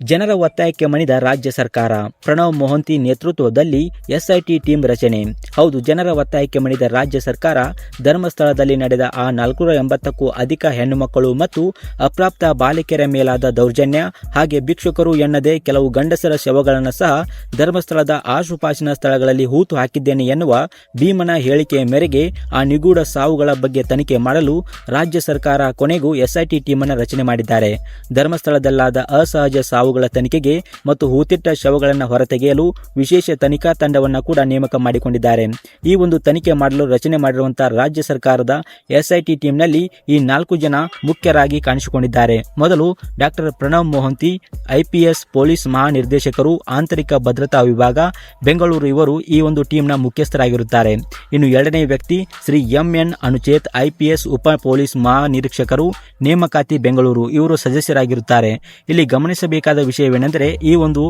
ಜನರ ಒತ್ತಾಯಕ್ಕೆ ಮಣಿದ ರಾಜ್ಯ ಸರ್ಕಾರ. ಪ್ರಣವ್ ಮೊಹಂತಿ ನೇತೃತ್ವದಲ್ಲಿ ಎಸ್ಐಟಿ ಟೀಮ್ ರಚನೆ. ಹೌದು, ಜನರ ಒತ್ತಾಯಕ್ಕೆ ಮಣಿದ ರಾಜ್ಯ ಸರ್ಕಾರ ಧರ್ಮಸ್ಥಳದಲ್ಲಿ ನಡೆದ ಆ 480ಕ್ಕೂ ಅಧಿಕ ಹೆಣ್ಣುಮಕ್ಕಳು ಮತ್ತು ಅಪ್ರಾಪ್ತ ಬಾಲಕಿಯರ ಮೇಲಾದ ದೌರ್ಜನ್ಯ, ಹಾಗೆ ಭಿಕ್ಷುಕರು ಎನ್ನದೇ ಕೆಲವು ಗಂಡಸರ ಶವಗಳನ್ನು ಸಹ ಧರ್ಮಸ್ಥಳದ ಆಶುಪಾಶಿನ ಸ್ಥಳಗಳಲ್ಲಿ ಹೂತು ಹಾಕಿದ್ದೇನೆ ಎನ್ನುವ ಭೀಮನ ಹೇಳಿಕೆಯ ಮೇರೆಗೆ ಆ ನಿಗೂಢ ಸಾವುಗಳ ಬಗ್ಗೆ ತನಿಖೆ ಮಾಡಲು ರಾಜ್ಯ ಸರ್ಕಾರ ಕೊನೆಗೂ ಎಸ್ಐಟಿ ಟೀಮ್ ಅನ್ನು ರಚನೆ ಮಾಡಿದ್ದಾರೆ. ಧರ್ಮಸ್ಥಳದಲ್ಲಾದ ಅಸಹಜ ಸಾವುಗಳ ತನಿಖೆಗೆ ಮತ್ತು ಹೂತಿಟ್ಟ ಶವಗಳನ್ನು ಹೊರತೆಗೆಯಲು ವಿಶೇಷ ತನಿಖಾ ತಂಡವನ್ನು ಕೂಡ ನೇಮಕ ಮಾಡಿಕೊಂಡಿದ್ದಾರೆ. ಈ ಒಂದು ತನಿಖೆ ಮಾಡಲು ರಚನೆ ಮಾಡಿರುವಂತಹ ರಾಜ್ಯ ಸರ್ಕಾರದ ಎಸ್ಐಟಿ ಟೀಮ್ನಲ್ಲಿ ಈ 4 ಜನ ಮುಖ್ಯರಾಗಿ ಕಾಣಿಸಿಕೊಂಡಿದ್ದಾರೆ. ಮೊದಲು doctor Pranav Mohanty, IPS police ಮಹಾನಿರ್ದೇಶಕರು, ಆಂತರಿಕ ಭದ್ರತಾ ವಿಭಾಗ, ಬೆಂಗಳೂರು. ಇವರು ಈ ಒಂದು ಟೀಮ್ನ ಮುಖ್ಯಸ್ಥರಾಗಿರುತ್ತಾರೆ. ಇನ್ನು ಎರಡನೇ ವ್ಯಕ್ತಿ ಶ್ರೀ MN ಅನುಚೇತ್, IPS ಉಪ ಪೊಲೀಸ್ ಮಹಾನಿರೀಕ್ಷಕರು, ನೇಮಕಾತಿ, ಬೆಂಗಳೂರು. ಇವರು ಸದಸ್ಯರಾಗಿರುತ್ತಾರೆ. ಇಲ್ಲಿ ಗಮನಿಸಬೇಕಾದ ವಿಷಯವೇನೆಂದರೆ ಈ ಒಂದು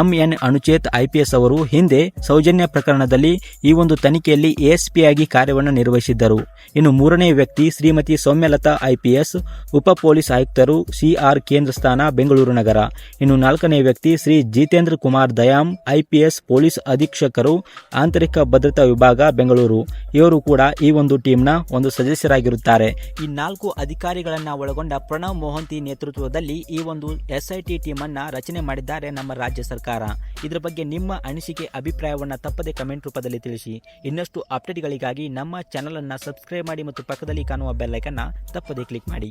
MN ಅನುಚೇತ್ IPS ಅವರು ಹಿಂದೆ ಸೌಜನ್ಯ ಪ್ರಕರಣದಲ್ಲಿ ಈ ಒಂದು ತನಿಖೆಯಲ್ಲಿ ASP ಆಗಿ ಕಾರ್ಯವನ್ನು ನಿರ್ವಹಿಸಿದ್ದರು. ಇನ್ನು ಮೂರನೇ ವ್ಯಕ್ತಿ ಶ್ರೀಮತಿ ಸೌಮ್ಯಲತಾ IPS ಉಪ ಪೊಲೀಸ್ ಆಯುಕ್ತರು, CR ಕೇಂದ್ರ ಸ್ಥಾನ, ಬೆಂಗಳೂರು ನಗರ. ಇನ್ನು ನಾಲ್ಕನೇ ವ್ಯಕ್ತಿ ಶ್ರೀ ಜಿತೇಂದ್ರ ಕುಮಾರ್ ದಯಾಮ್ IPS ಪೊಲೀಸ್ ಅಧೀಕ್ಷಕರು, ಆಂತರಿಕ ಭದ್ರತಾ ವಿಭಾಗ, ಬೆಂಗಳೂರು. ಇವರು ಕೂಡ ಈ ಒಂದು ಟೀಮ್ನ ಒಂದು ಸದಸ್ಯರಾಗಿರುತ್ತಾರೆ. ಈ 4 ಅಧಿಕಾರಿಗಳನ್ನ ಒಳಗೊಂಡ ಪ್ರಣವ್ ಮೊಹಂತಿ ನೇತೃತ್ವದಲ್ಲಿ ಈ ಒಂದು SIT ಟೀಮ್ ಅನ್ನ ರಚನೆ ಮಾಡಿದ್ದಾರೆ ನಮ್ಮ ರಾಜ್ಯ ಸರ್ಕಾರ. ಇದರ ಬಗ್ಗೆ ನಿಮ್ಮ ಅನಿಸಿಕೆ, ಅಭಿಪ್ರಾಯವನ್ನ ತಪ್ಪದೆ ಕಮೆಂಟ್ ರೂಪದಲ್ಲಿ ತಿಳಿಸಿ. ಇನ್ನಷ್ಟು ಅಪ್ಡೇಟ್ಗಳಿಗಾಗಿ ನಮ್ಮ ಚಾನಲ್ ಅನ್ನ ಸಬ್ಸ್ಕ್ರೈಬ್ ಮಾಡಿ ಮತ್ತು ಪಕ್ಕದಲ್ಲಿ ಕಾಣುವ ಬೆಲ್ ಐಕಾನ್ ತಪ್ಪದೆ ಕ್ಲಿಕ್ ಮಾಡಿ.